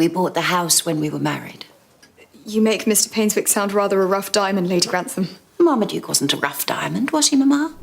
We bought the house when we were married. You make Mr. Painswick sound rather a rough diamond, Lady Grantham. Marmaduke wasn't a rough diamond, was he, Mamma?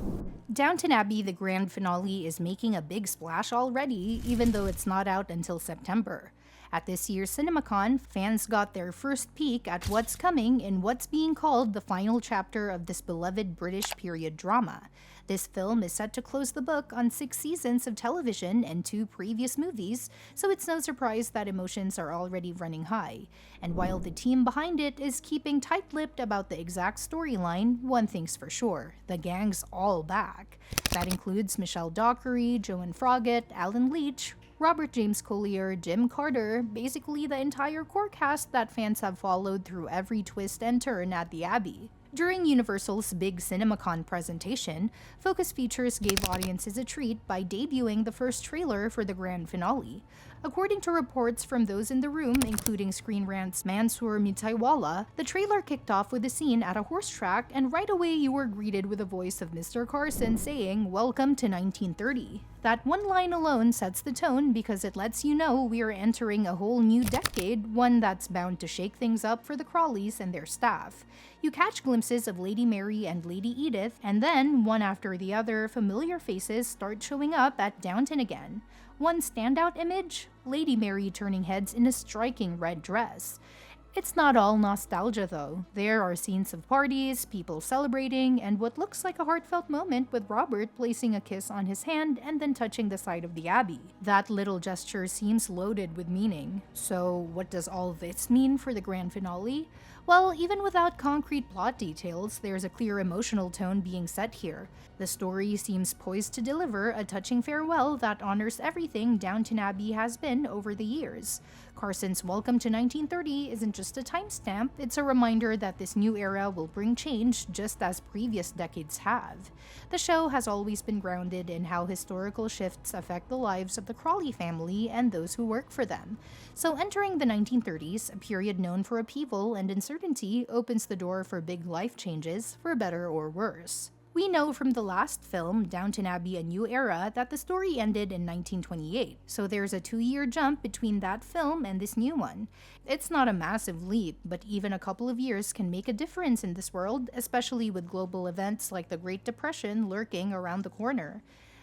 Downton Abbey, the grand finale, is making a big splash already, even though it's not out until September. At this year's CinemaCon, fans got their first peek at what's coming in what's being called the final chapter of this beloved British period drama. This film is set to close the book on 6 seasons of television and 2 previous movies, so it's no surprise that emotions are already running high. And while the team behind it is keeping tight-lipped about the exact storyline, one thing's for sure, the gang's all back. That includes Michelle Dockery, Joan Froggatt, Alan Leach, Robert James Collier, Jim Carter, basically the entire core cast that fans have followed through every twist and turn at the Abbey. During Universal's big CinemaCon presentation, Focus Features gave audiences a treat by debuting the first trailer for the grand finale. According to reports from those in the room, including Screen Rant's Mansoor Mitaiwala, the trailer kicked off with a scene at a horse track, and right away you were greeted with a voice of Mr. Carson saying, "Welcome to 1930. That one line alone sets the tone because it lets you know we are entering a whole new decade, one that's bound to shake things up for the Crawleys and their staff. You catch glimpses of Lady Mary and Lady Edith, and then, one after the other, familiar faces start showing up at Downton again. One standout image? Lady Mary turning heads in a striking red dress. It's not all nostalgia though. There are scenes of parties, people celebrating, and what looks like a heartfelt moment with Robert placing a kiss on his hand and then touching the side of the Abbey. That little gesture seems loaded with meaning. So what does all this mean for the grand finale? Well, even without concrete plot details, there's a clear emotional tone being set here. The story seems poised to deliver a touching farewell that honors everything Downton Abbey has been over the years. Carson's Welcome to 1930 isn't just a timestamp, it's a reminder that this new era will bring change just as previous decades have. The show has always been grounded in how historical shifts affect the lives of the Crawley family and those who work for them. So entering the 1930s, a period known for upheaval and uncertainty, opens the door for big life changes, for better or worse. We know from the last film, Downton Abbey: A New Era, that the story ended in 1928, so there's a 2-year jump between that film and this new one. It's not a massive leap, but even a couple of years can make a difference in this world, especially with global events like the Great Depression lurking around the corner.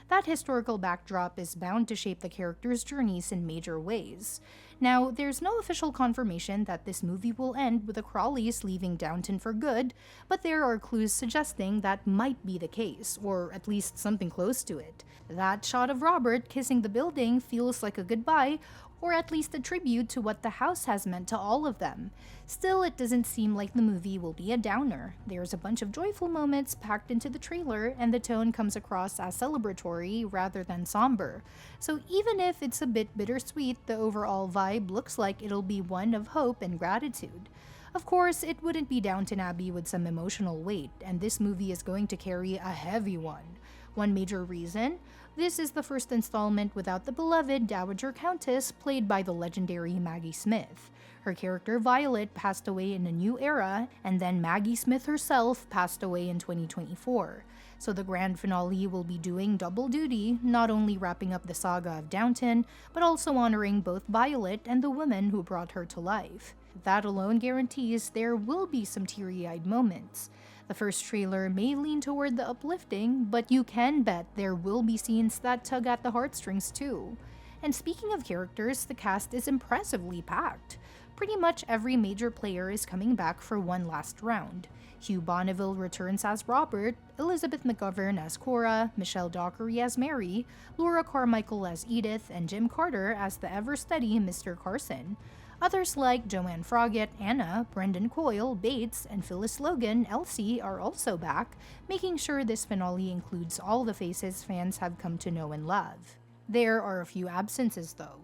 That historical backdrop is bound to shape the characters' journeys in major ways. Now, there's no official confirmation that this movie will end with the Crawleys leaving Downton for good, but there are clues suggesting that might be the case, or at least something close to it. That shot of Robert kissing the building feels like a goodbye, or at least a tribute to what the house has meant to all of them. Still, it doesn't seem like the movie will be a downer. There's a bunch of joyful moments packed into the trailer, and the tone comes across as celebratory rather than somber. So even if it's a bit bittersweet, the overall vibe looks like it'll be one of hope and gratitude. Of course, it wouldn't be Downton Abbey with some emotional weight, and this movie is going to carry a heavy one. One major reason? This is the first installment without the beloved Dowager Countess played by the legendary Maggie Smith. Her character Violet passed away in a new era, and then Maggie Smith herself passed away in 2024. So the grand finale will be doing double duty, not only wrapping up the saga of Downton, but also honoring both Violet and the women who brought her to life. That alone guarantees there will be some teary-eyed moments. The first trailer may lean toward the uplifting, but you can bet there will be scenes that tug at the heartstrings too. And speaking of characters, the cast is impressively packed. Pretty much every major player is coming back for one last round. Hugh Bonneville returns as Robert, Elizabeth McGovern as Cora, Michelle Dockery as Mary, Laura Carmichael as Edith, and Jim Carter as the ever-steady Mr. Carson. Others like Joanne Froggatt, Anna, Brendan Coyle, Bates, and Phyllis Logan, Elsie, are also back, making sure this finale includes all the faces fans have come to know and love. There are a few absences though.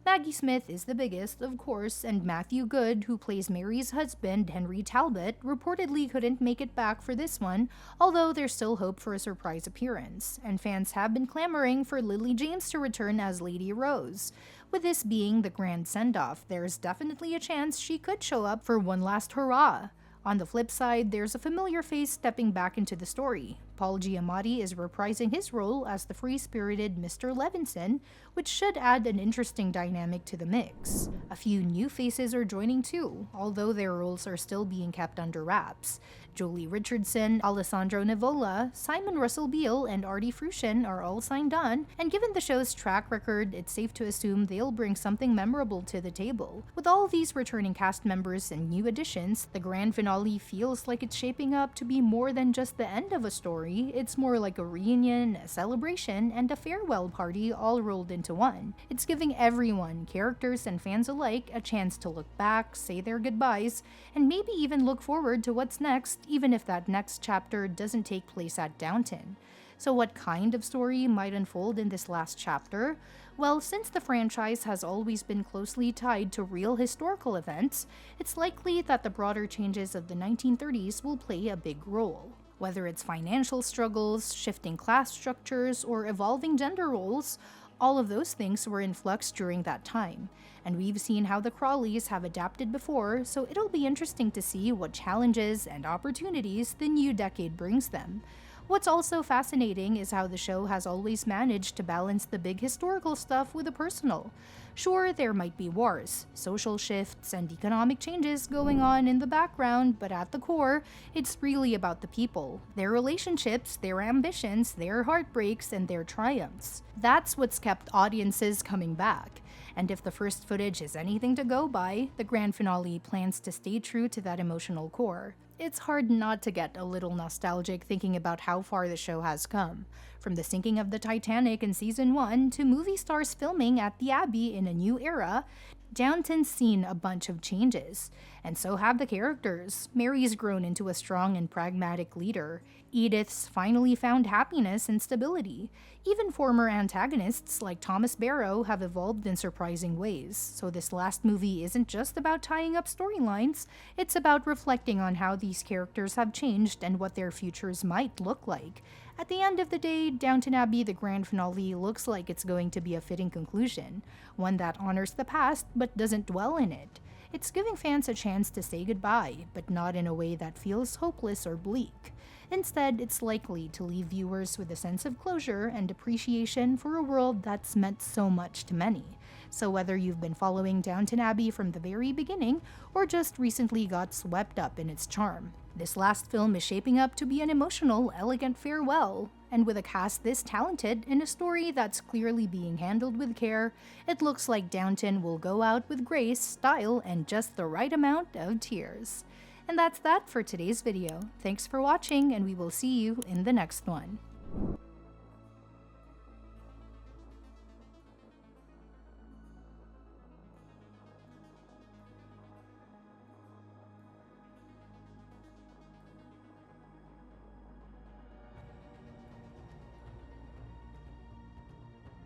Maggie Smith is the biggest, of course, and Matthew Good, who plays Mary's husband, Henry Talbot, reportedly couldn't make it back for this one, although there's still hope for a surprise appearance, and fans have been clamoring for Lily James to return as Lady Rose. With this being the grand send-off, there's definitely a chance she could show up for one last hurrah. On the flip side, there's a familiar face stepping back into the story. Paul Giamatti is reprising his role as the free-spirited Mr. Levinson, which should add an interesting dynamic to the mix. A few new faces are joining too, although their roles are still being kept under wraps. Jolie Richardson, Alessandro Nivola, Simon Russell Beale, and Artie Fruscian are all signed on, and given the show's track record, it's safe to assume they'll bring something memorable to the table. With all these returning cast members and new additions, the grand finale feels like it's shaping up to be more than just the end of a story. It's more like a reunion, a celebration, and a farewell party all rolled into one. It's giving everyone, characters and fans alike, a chance to look back, say their goodbyes, and maybe even look forward to what's next, even if that next chapter doesn't take place at Downton. So what kind of story might unfold in this last chapter? Well, since the franchise has always been closely tied to real historical events, it's likely that the broader changes of the 1930s will play a big role. Whether it's financial struggles, shifting class structures, or evolving gender roles, all of those things were in flux during that time, and we've seen how the Crawleys have adapted before, so it'll be interesting to see what challenges and opportunities the new decade brings them. What's also fascinating is how the show has always managed to balance the big historical stuff with the personal. Sure, there might be wars, social shifts, and economic changes going on in the background, but at the core, it's really about the people, their relationships, their ambitions, their heartbreaks, and their triumphs. That's what's kept audiences coming back. And if the first footage is anything to go by, the grand finale plans to stay true to that emotional core. It's hard not to get a little nostalgic thinking about how far the show has come. From the sinking of the Titanic in season 1 to movie stars filming at the Abbey in a new era, Downton's seen a bunch of changes. And so have the characters. Mary's grown into a strong and pragmatic leader. Edith's finally found happiness and stability. Even former antagonists like Thomas Barrow have evolved in surprising ways. So this last movie isn't just about tying up storylines, it's about reflecting on how these characters have changed and what their futures might look like. At the end of the day, Downton Abbey the grand finale looks like it's going to be a fitting conclusion, one that honors the past but doesn't dwell in it. It's giving fans a chance to say goodbye, but not in a way that feels hopeless or bleak. Instead, it's likely to leave viewers with a sense of closure and appreciation for a world that's meant so much to many. So whether you've been following Downton Abbey from the very beginning, or just recently got swept up in its charm, this last film is shaping up to be an emotional, elegant farewell. And with a cast this talented in a story that's clearly being handled with care, it looks like Downton will go out with grace, style, and just the right amount of tears. And that's that for today's video. Thanks for watching, and we will see you in the next one.